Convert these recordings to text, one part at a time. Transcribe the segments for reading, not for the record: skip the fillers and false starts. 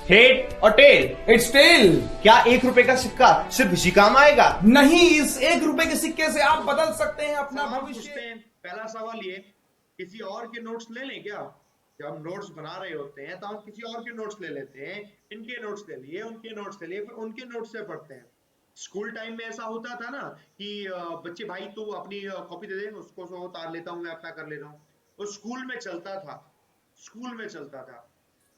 Head और tell. Its tail. क्या 1 रुपए का सिक्का सिर्फ इसी काम आएगा? नहीं, इस 1 रुपए के सिक्के से आप बदल सकते हैं अपना सवाल भविष्य। पूछते हैं। पहला सवाल ये, किसी और के नोट्स ले लें क्या? जब हम नोट्स बना रहे होते हैं तो हम किसी और के नोट्स ले लेते हैं। इनके नोट्स ले लिए, उनके नोट्स ले लिए, फिर उनके नोट्स से पढ़ते हैं। स्कूल टाइम में ऐसा होता था ना कि बच्चे भाई तू अपनी कॉपी दे दे, उसको उतार लेता हूँ, मैं अपना कर लेता हूँ। वो स्कूल में चलता था, स्कूल में चलता था।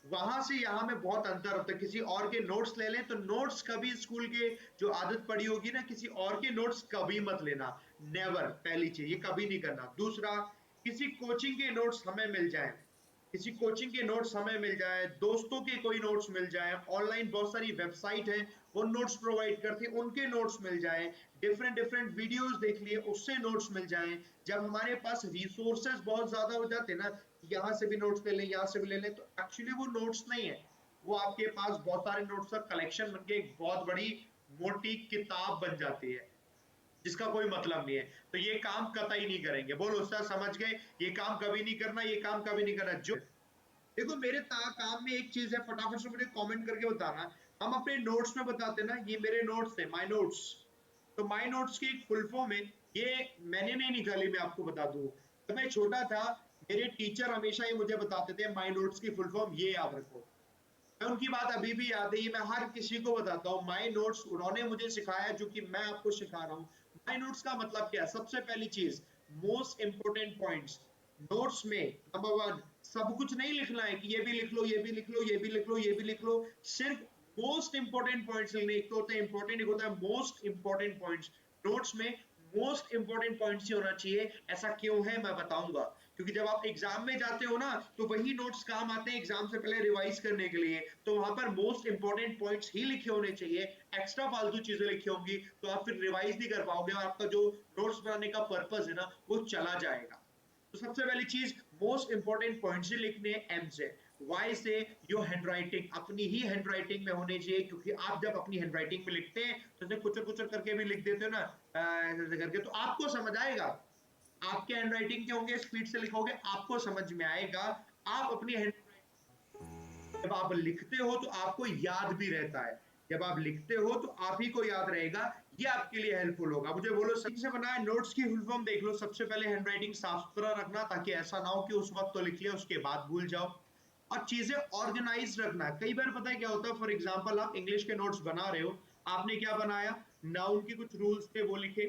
वहां से यहाँ में बहुत अंतर होता है। किसी और के नोट्स ले लें तो नोट्स कभी स्कूल के जो आदत पड़ी होगी ना, किसी और के नोट्स कभी मत लेना। नेवर, पहली चीज ये कभी नहीं करना। दूसरा, किसी कोचिंग के नोट्स हमें मिल जाए, किसी कोचिंग के नोट्स हमें मिल जाए, दोस्तों के कोई नोट्स मिल जाए, ऑनलाइन बहुत सारी वेबसाइट है वो नोट्स प्रोवाइड करती है, उनके नोट्स मिल जाए, डिफरेंट डिफरेंट वीडियोस देख लिए उससे नोट्स मिल जाए। जब हमारे पास रिसोर्सेज बहुत ज्यादा हो जाते हैं ना, यहाँ से भी नोट्स ले लें, यहाँ से भी ले लें, तो एक्चुअली वो नोट्स नहीं है, वो आपके पास बहुत सारे नोट्स का कलेक्शन बन के एक बहुत बड़ी मोटी किताब बन जाती है जिसका कोई मतलब नहीं है। तो ये काम कतई नहीं करेंगे। बोलो सर, समझ गए? ये काम कभी नहीं करना, ये काम कभी नहीं करना। जो देखो मेरे काम में एक चीज है, फटाफट से मुझे कमेंट करके बताना। हम अपने नोट्स में बताते ना, ये मेरे नोट्स थे, माय नोट्स। तो माय नोट्स की एक फुल फॉर्म है, ये मैंने नहीं निकाली, मैं आपको बता दूं। जब मैं छोटा था, मेरे टीचर हमेशा ये मुझे बताते थे, माय नोट्स की फुल फॉर्म ये याद रखो। मैं उनकी बात अभी भी याद है, ये मैं हर किसी को बताता हूँ। माय नोट्स उन्होंने मुझे सिखाया जो कि मैं आपको सिखा रहा हूँ। माय नोट्स का मतलब क्या है? सबसे पहली चीज, मोस्ट इंपोर्टेंट पॉइंट्स। नोट्स में नंबर वन, सब कुछ नहीं लिखना है कि ये भी लिख लो, ये भी लिख लो, ये भी लिख लो, ये भी लिख लो। सिर्फ मोस्ट इंपोर्टेंट पॉइंट्स लिखने। एक तो होता है इंपॉर्टेंट, एक होता है मोस्ट इंपोर्टेंट पॉइंट्स। नोट्स में मोस्ट इंपोर्टेंट पॉइंट्स ही होना चाहिए। ऐसा क्यों है मैं बताऊंगा। क्योंकि जब आप एग्जाम में जाते हो ना, तो वही नोट्स काम आते हैं एग्जाम से पहले रिवाइज करने के लिए। तो वहां पर मोस्ट इंपोर्टेंट पॉइंट्स ही लिखे होने चाहिए। एक्स्ट्रा फालतू चीजें लिखी होंगी तो आप फिर रिवाइज नहीं कर पाओगे और आपका जो नोट्स बनाने का पर्पस है ना, वो चला जाएगा। तो सबसे पहली चीज, मोस्ट इंपोर्टेंट पॉइंट्स ही लिखने। एम से, वाई से, योर हैंडराइटिंग अपनी ही हैंडराइटिंग में होनी चाहिए। क्योंकि आप जब अपनी हैंडराइटिंग में लिखते हैं तो जैसे कुचर कुचर करके भी लिख देते हो ना, ऐसे करके, तो आपको समझ आएगा। आपके हैंडराइटिंग के होंगे, स्पीड से लिखोगे, आपको समझ में आएगा। आप अपनी हैंड जब आप लिखते हो तो आपको याद भी रहता है। जब आप लिखते हो तो आप ही को याद रहेगा, ये आपके लिए हेल्पफुल होगा। मुझे बोलो, सही से बनाए नोट्स की फुल फॉर्म देख लो। सबसे पहले हैंडराइटिंग साफ सुथरा रखना, ताकि ऐसा ना हो कि उस वक्त तो लिख लिया उसके बाद भूल जाओ। और चीजें ऑर्गेनाइज रखना। कई बार पता है क्या होता है, फॉर एग्जाम्पल आप इंग्लिश के नोट्स बना रहे हो, आपने क्या बनाया, नाउन के कुछ रूल्स थे वो लिखे,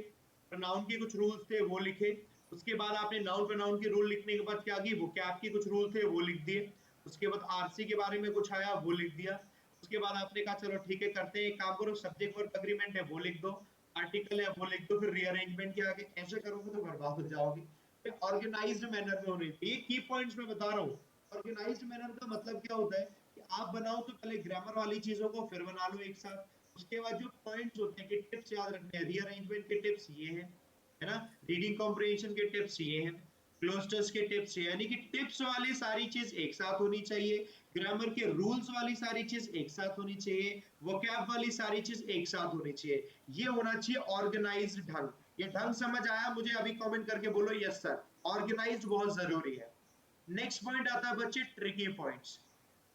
नाउन के कुछ रूल्स थे वो लिखे। उसके बाद आपने नाउन प्रोनाउन के रूल लिखने के बाद क्या की, वो कैप के कुछ रूल थे वो लिख दिए। उसके बाद आरसी के बारे में कुछ आया वो लिख दिया। उसके बाद आपने कहा चलो ठीक है, करते हैं, एक काम करो, सब्जेक्ट वर्ब एग्रीमेंट है वो लिख दो, आर्टिकल है वो लिख दो, फिर रीअरेंजमेंट के आगे। ऐसे करोगे तो बर्बाद हो जाओगे। ऑर्गेनाइज्ड मैनर में होनी चाहिए। की पॉइंट्स में बता रहा हूँ। ऑर्गेनाइज्ड मैनर का मतलब क्या होता है कि आप बनाओ तो पहले ग्रामर वाली चीजों को फिर बना लो एक साथ। उसके बाद जो पॉइंट्स होते हैं कि टिप्स याद रखने हैं, रीअरेंजमेंट के टिप्स ये हैं, है ना, रीडिंग कॉम्प्रिहेंशन के टिप्स ये हैं, क्लोस्टर्स के टिप्स, यानी कि टिप्स वाली सारी चीज एक साथ होनी चाहिए। ग्रामर के रूल्स वाली सारी चीज एक साथ होनी चाहिए। वोकैब वाली सारी चीज एक साथ होनी चाहिए। ये होना चाहिए ऑर्गेनाइज्ड ढंग। ये ढंग समझ आया? मुझे अभी कमेंट करके बोलो यस सर। ऑर्गेनाइज्ड बहुत जरूरी है। नेक्स्ट पॉइंट आता है बच्चे, ट्रिकी पॉइंट्स।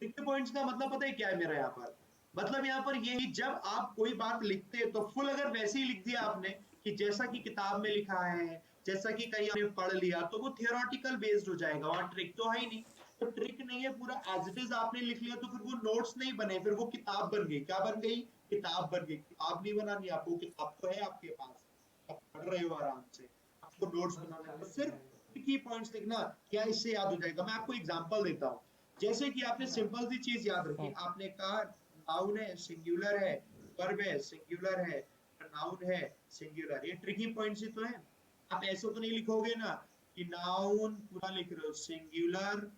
ट्रिकी पॉइंट्स का मतलब पता है क्या है मेरा यहाँ पर? मतलब यहाँ पर ये, जब आप कोई बात लिखते हैं तो फुल अगर वैसे ही लिख दिया आपने कि जैसा कि किताब में लिखा है, जैसा कि कहीं आपने पढ़ लिया, तो वो थियोरेटिकल बेस्ड हो जाएगा, वहां ट्रिक तो है ही नहीं। तो ट्रिक नहीं है, पूरा एज इट इज आपने लिख लिया, तो फिर वो नोट्स नहीं बने, फिर वो किताब बन गई। क्या बन गई? किताब बन गई। किताब नहीं बनानी आपको, किताब तो है आपके पास, आप पढ़ रहे हो आराम से, आपको नोट्स बनाना है। तो सिर्फ की पॉइंट्स लिखना, क्या इससे याद हो जाएगा? मैं आपको एग्जांपल देता हूँ। जैसे कि आपने सिंपल सी चीज याद रखी, आपने कहा नाउन है सिंगुलर है, वर्ब है सिंगुलर है, नाउन है सिंगुलर, ये ट्रिकी पॉइंट्स ही तो है। आप ऐसे तो नहीं लिखोगे ना कि नाउन पूरा लिख रहे हो सिंगुलर,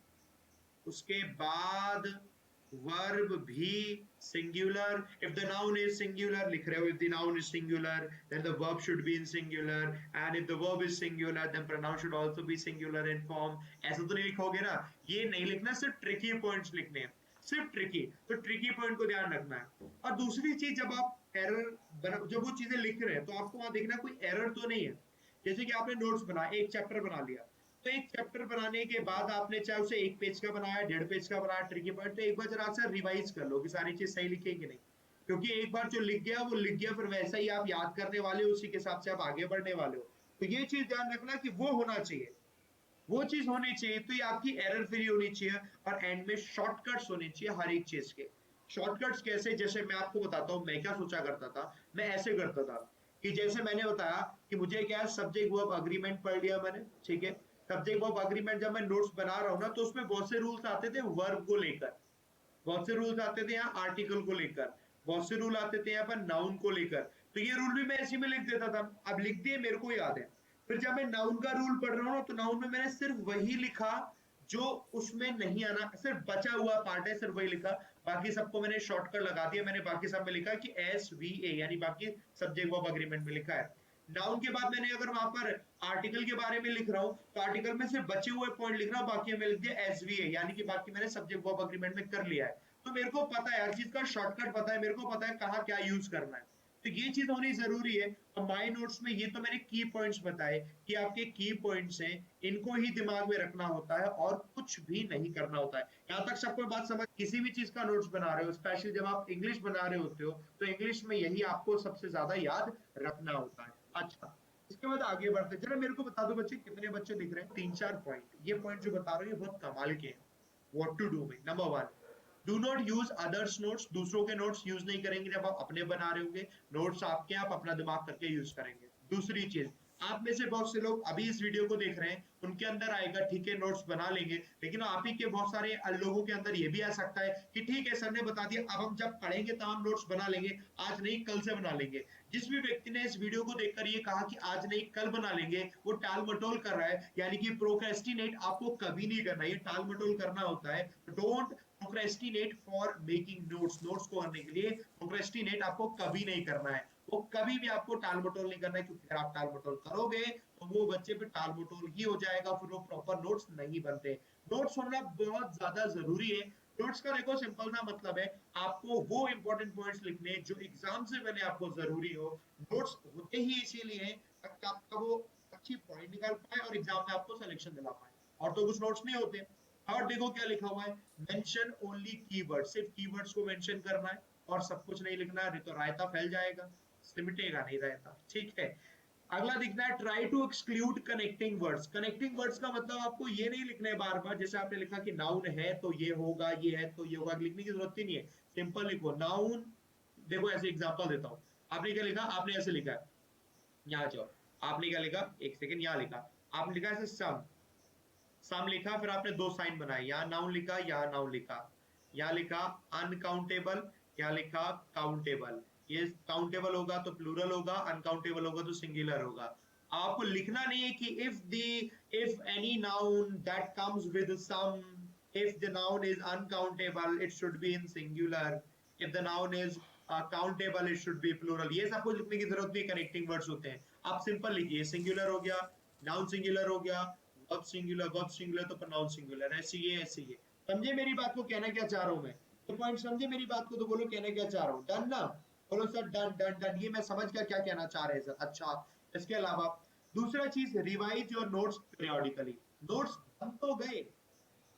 उसके बाद वर्ब भी singular. If the noun is singular लिख रहे हो, if the noun is singular then the verb should be in singular, and if the verb is singular then pronoun should also be singular in form। ऐसा तो नहीं लिखोगे ना, ये नहीं लिखना, सिर्फ ट्रिकी पॉइंट्स लिखने हैं, सिर्फ ट्रिकी। तो ट्रिकी पॉइंट को ध्यान रखना है। और दूसरी चीज, जब आप एरर, जब वो चीजें लिख रहे हैं तो आपको वहां देखना कोई एरर तो नहीं है। जैसे कि आपने नोट्स बनाया, एक चैप्टर बना लिया, तो एक चैप्टर बनाने के बाद आपने चाहे उसे 1 पेज का बनाया, 1.5 पेज का बनाया, ट्रिकी पॉइंट, तो एक बार जरा सा रिवाइज कर लो कि सारी चीज सही लिखी है कि नहीं। क्योंकि एक बार जो लिख गया वो लिख गया, फिर वैसा ही आप याद करने वाले हो, उसी के हिसाब से आप आगे बढ़ने वाले हो। तो ये चीज ध्यान रखना कि वो होना चाहिए, वो चीज होनी चाहिए, तो ये आपकी एरर फ्री होनी चाहिए। और एंड में शॉर्टकट्स होने चाहिए हर एक चीज के। शॉर्टकट्स कैसे, जैसे मैं आपको बताता हूँ मैं क्या सोचा करता था। मैं ऐसे करता था कि जैसे मैंने बताया कि मुझे क्या सब्जेक्ट वर्ब अग्रीमेंट पढ़ लिया मैंने, ठीक है। सब्जेक्ट वर्ब अग्रीमेंट जब मैं नोट्स बना रहा हूँ ना, तो उसमें बहुत से रूल्स आते थे वर्ब को लेकर, बहुत से रूल्स आते थे यहाँ आर्टिकल को लेकर, बहुत से रूल आते थे यहाँ पर नाउन को लेकर। तो ये रूल भी मैं इसी में लिख देता था, अब लिख दिए, मेरे को याद है। फिर जब मैं नाउन का रूल पढ़ रहा हूँ तो नाउन में मैंने सिर्फ वही लिखा जो उसमें नहीं आना, सिर्फ बचा हुआ पार्ट है, सिर्फ वही लिखा। बाकी सबको मैंने शॉर्टकट लगा दिया, मैंने बाकी सब में लिखा कि SVA, यानी बाकी सब्जेक्ट वर्ब अग्रीमेंट में लिखा है। नाउन के बाद मैंने अगर वहां पर आर्टिकल के बारे में लिख रहा हूं तो आर्टिकल में सिर्फ बचे हुए पॉइंट लिख रहा हूं, बाकी में लिख दिया SVA, यानी कि बाकी मैंने सब्जेक्ट वर्ब अग्रीमेंट में कर लिया है। तो मेरे को पता है हर चीज का शॉर्टकट पता है, मेरे को पता है कहाँ क्या यूज करना है। तो ये चीज होनी जरूरी है। और माय नोट्स में ये तो मैंने की पॉइंट्स बताए कि आपके की पॉइंट्स हैं, इनको ही दिमाग में रखना होता है और कुछ भी नहीं करना होता है। यहाँ तक सबको बात समझ, किसी भी चीज का नोट्स बना रहे हो, स्पेशली जब आप इंग्लिश बना रहे होते हो, तो इंग्लिश में यही आपको सबसे ज्यादा याद रखना होता है। अच्छा, इसके बाद आगे बढ़ते, जरा मेरे को बता दो बच्चे, कितने बच्चे दिख रहे हैं? 3-4 पॉइंट, ये पॉइंट जो बता रहे हो ये बहुत कमाल के हैं। व्हाट टू डू में number 1, do not use others notes, दूसरों के नोट्स यूज नहीं करेंगे जब आप अपने बना रहे होंगे। नोट्स आपके, आप अपना दिमाग करके यूज करेंगे। दूसरी चीज, आप में से बहुत से लोग अभी इस वीडियो को देख रहे हैं, उनके अंदर आएगा ठीक है नोट्स बना लेंगे, लेकिन आप ही के बहुत सारे लोगों के अंदर ये भी आ सकता है कि ठीक है सर ने बता दिया, अब हम जब पढ़ेंगे तब हम नोट्स बना लेंगे, आज नहीं कल से बना लेंगे। जिस भी व्यक्ति ने इस वीडियो को देखकर ये कहा कि आज नहीं कल बना लेंगे, वो टाल मटोल कर रहा है, यानी कि प्रोक्रेस्टिनेट आपको कभी नहीं करना, ये टाल मटोल करना होता है। Don't procrastinate for making notes, notes को करने के लिए प्रोक्रेस्टिनेट आपको कभी नहीं करना है, वो कभी भी आपको टाल मटोल नहीं करना है, क्योंकि अगर आप टाल मटोल करोगे तो वो बच्चे पे टाल मटोल ही हो जाएगा, फिर वो प्रॉपर नोट्स नहीं बनते। नोट्स होना बहुत ज्यादा जरूरी है। नोट्स का देखो सिंपल सा मतलब है, आपको वो इंपॉर्टेंट पॉइंट्स लिखने जो एग्जाम से पहले आपको जरूरी हो। नोट्स होते ही इसीलिए ताकि आपका वो अच्छी पॉइंट निकाल पाए और एग्जाम में आपको सिलेक्शन दिला पाए, और तो कुछ नोट्स नहीं होते। और देखो क्या लिखा हुआ है, मेंशन ओनली कीवर्ड, सिर्फ कीवर्ड्स को मेंशन करना है और सब कुछ नहीं लिखना है, तो रायता फैल जाएगा, सिमटेगा नहीं रायता, ठीक है। अगला दिखना है try to exclude connecting words. Connecting words का मतलब आपको ये नहीं लिखना है बार बार, जैसे आपने लिखा कि नाउन है तो ये होगा, ये है तो ये होगा, लिखने की जरूरत ही नहीं है। सिंपल लिखो नाउन, देखो ऐसे एग्जांपल देता हूं, आपने क्या लिखा, आपने ऐसे लिखा है, यहाँ जाओ, आपने क्या लिखा, एक सेकंड, यहाँ लिखा, आपने लिखा ऐसे सम, सम लिखा, फिर आपने दो साइन बनाए, यहाँ नाउन लिखा, यहाँ नाउन लिखा, यहाँ लिखा अनकाउंटेबल, यहाँ लिखा काउंटेबल। ये काउंटेबल होगा तो प्लूरल होगा, अनकाउंटेबल होगा तो सिंगुलर होगा। आपको लिखना नहीं है कि if any noun that comes with some, if the noun is uncountable it should be in singular, if the noun is countable it should be plural। ये सब कुछ लिखने की जरूरत नहीं, कनेक्टिंग वर्ड्स होते हैं। आप सिंपल लिखिए, सिंगुलर हो गया, नाउन सिंगुलर हो गया, वर्ब सिंगुलर तो प्रोनाउन सिंगुलर, ऐसे ही है, ऐसे ही है। समझे मेरी बात को, कहना क्या चाह रहा हूं मैं? तो पॉइंट समझे मेरी बात को, तो बोलो कहना क्या चाह रहा हूं, डन ना? बोलो सर डन डन डन, ये मैं समझ गया क्या कहना चाह रहे हैं सर। अच्छा, इसके अलावा दूसरा चीज, revise your notes periodically. Notes बन तो गए,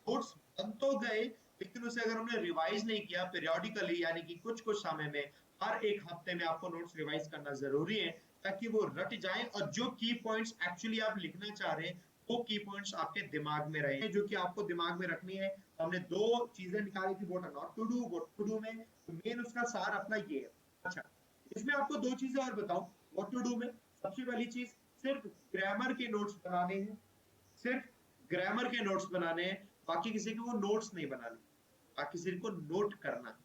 नोट्स बन तो गए, लेकिन उसे अगर हमने रिवाइज नहीं किया पीरियोडिकली, यानी कि कुछ कुछ समय में, हर एक हफ्ते में आपको नोट्स रिवाइज करना जरूरी है, ताकि वो रट जाए और जो की पॉइंट्स एक्चुअली आप लिखना चाह रहे हैं वो की पॉइंट्स आपके दिमाग में रहे, जो कि आपको दिमाग में रखनी है। हमने दो चीजें निकाली थी, what not to do, what to do में, तो मेन उसका सार अपना ये है। अच्छा, इसमें आपको दो चीजें और बताऊं व्हाट टू डू में। सबसे पहली चीज, सिर्फ ग्रामर के नोट्स बनाने हैं, सिर्फ ग्रामर के नोट्स बनाने हैं, बाकी किसी को वो नोट्स नहीं बनाने, बाकी किसी को नोट करना है,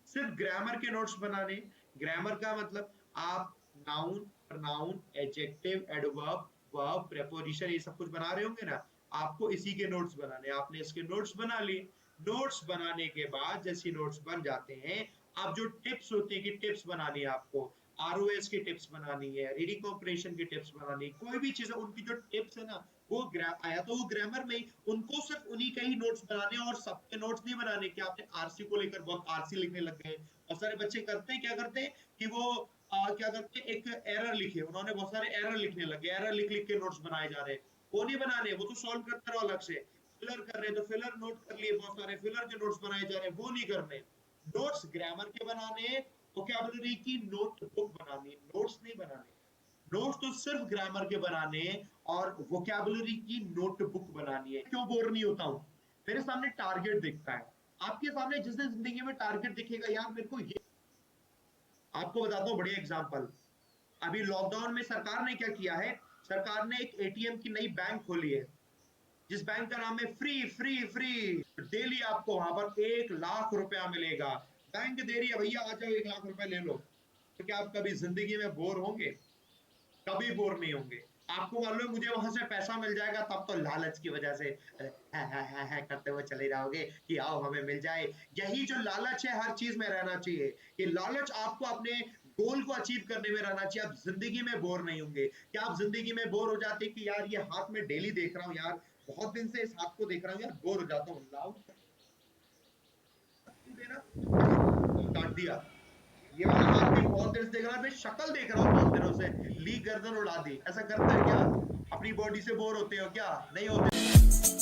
सिर्फ ग्रामर के नोट्स बनाने। ग्रामर का मतलब आप noun, pronoun, adjective, adverb, verb, preposition, ये सब कुछ बना रहे होंगे ना, आपको इसी के नोट्स बनाने। आपने इसके नोट्स बना लिए, नोट्स बनाने के बाद जैसे नोट्स बन जाते हैं, आप जो टिप्स होती है कि टिप्स बनानी है आपको, आरओएस की टिप्स बनानी है, रीडिंग कॉम्प्रिहेंशन की टिप्स बनानी है, कोई भी चीज है उनकी जो टिप्स है ना, वो आया तो वो ग्रामर में ही, उनको सिर्फ उन्हीं के ही नोट्स बनाने, और सबके नोट्स नहीं बनाने कि आपने आरसी को लेकर बहुत आरसी लिखने लग गए। और सारे बच्चे करते हैं, क्या करते हैं कि वो क्या करते हैं, एक एरर लिखे, उन्होंने बहुत सारे एरर लिखने लगे, एरर लिख लिख के नोट्स बनाए जा रहे हैं। वो नहीं बनाने, वो तो सॉल्व करते रहो अलग से। फिलर कर रहे तो फिलर नोट कर लिए, बहुत सारे फिलर के नोट्स बनाए जा रहे हैं, वो नहीं करने। नोट्स ग्रामर के बनाने, वोकैबुलरी की नोटबुक बनानी, नोट्स नहीं बनाने। नोट्स तो सिर्फ ग्रामर के बनाने और वोकैबुलरी की नोटबुक बनानी है। क्यों बोर नहीं होता हूं? मेरे सामने टारगेट दिखता है, आपके सामने जिस दिन जिंदगी में टारगेट दिखेगा यार मेरे को ये, आपको बताता हूँ बढ़िया एग्जांपल। अभी लॉकडाउन में सरकार ने क्या किया है, सरकार ने एक एटीएम की नई बैंक खोली है, जिस बैंक का नाम है फ्री फ्री फ्री। डेली आपको वहां पर 1 लाख रुपया मिलेगा। बैंक दे रही है, भैया आ जाओ 1 लाख रुपया ले लो। तो क्या आप कभी जिंदगी में बोर होंगे? कभी बोर नहीं होंगे। आपको मालूम है मुझे वहां से पैसा मिल जाएगा, तब तो लालच की वजह से है करते हुए चले जाओगे कि आओ हमें मिल जाए। यही जो लालच है हर चीज में रहना चाहिए। ये लालच आपको अपने गोल को अचीव करने में रहना चाहिए। आप जिंदगी में बोर नहीं होंगे। क्या आप जिंदगी में बोर हो जाते कि यार ये हाथ में डेली देख रहा हूँ यार, बहुत दिन से इस हाथ को देख रहा हूँ यार, बोर हो जाता हूँ, लाओ देना, काट दिया। ये वाला हाथ भी बहुत देर से देख रहा है, मैं शक्ल देख रहा हूँ बहुत दिनों से, ली गर्दन उड़ा दी। ऐसा करते हैं क्या? अपनी बॉडी से बोर होते हो क्या? नहीं होते।